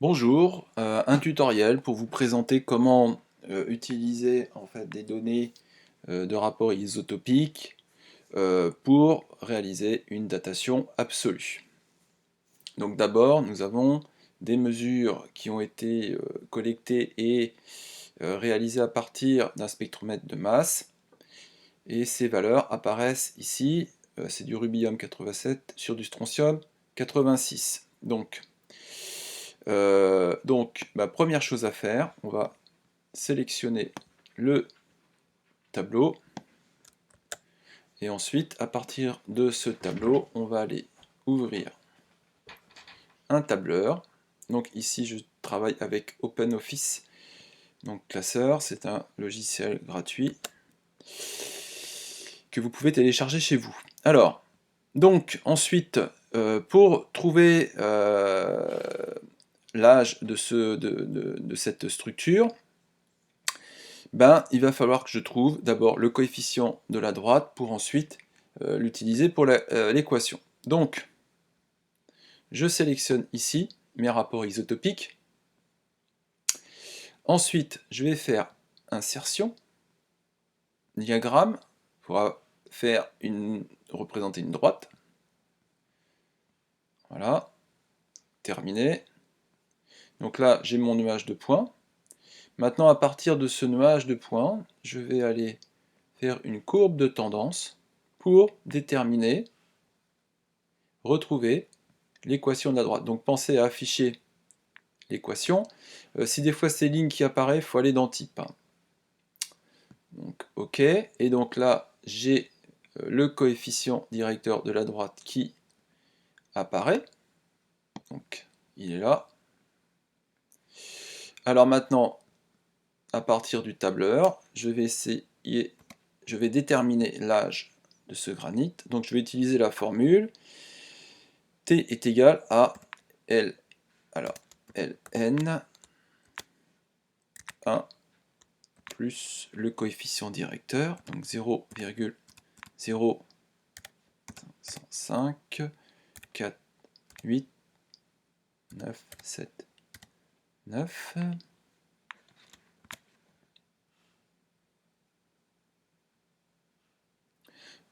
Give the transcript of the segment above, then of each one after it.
Bonjour, un tutoriel pour vous présenter comment utiliser en fait des données de rapport isotopique pour réaliser une datation absolue. Donc d'abord, nous avons des mesures qui ont été collectées et réalisées à partir d'un spectromètre de masse, et ces valeurs apparaissent ici. C'est du rubidium 87 sur du strontium 86. Donc, ma première chose à faire, on va sélectionner le tableau, et ensuite, à partir de ce tableau, on va aller ouvrir un tableur. Donc ici, je travaille avec OpenOffice. Donc Classeur, c'est un logiciel gratuit que vous pouvez télécharger chez vous. Alors, donc ensuite, pour trouver l'âge de cette structure, il va falloir que je trouve d'abord le coefficient de la droite pour ensuite l'utiliser pour l'équation. Donc, je sélectionne ici mes rapports isotopiques. Ensuite, je vais faire insertion, diagramme, pour représenter une droite. Voilà, terminé. Donc là, j'ai mon nuage de points. Maintenant, à partir de ce nuage de points, je vais aller faire une courbe de tendance pour déterminer, retrouver l'équation de la droite. Donc pensez à afficher l'équation. Si des fois c'est ligne qui apparaît, il faut aller dans type. Donc OK, et donc là j'ai le coefficient directeur de la droite qui apparaît. Donc il est là. Alors maintenant, à partir du tableur, je vais déterminer l'âge de ce granit. Donc je vais utiliser la formule T est égal à L. Alors Ln 1 plus le coefficient directeur, donc 0,05 4 8 9 7 9.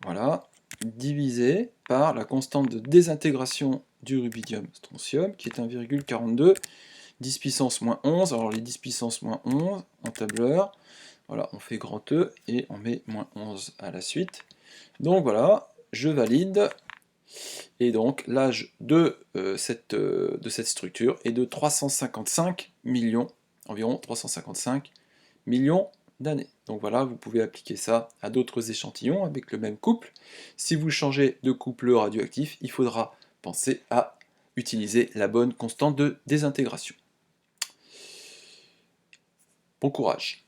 Voilà, divisé par la constante de désintégration du rubidium strontium, qui est 1,42, 10 puissance moins 11. Alors les 10 puissance moins 11 en tableur, voilà, on fait grand E et on met moins 11 à la suite. Donc voilà, je valide. Et donc l'âge de cette structure est de 355 millions, environ 355 millions d'années. Donc voilà, vous pouvez appliquer ça à d'autres échantillons avec le même couple. Si vous changez de couple radioactif, il faudra penser à utiliser la bonne constante de désintégration. Bon courage!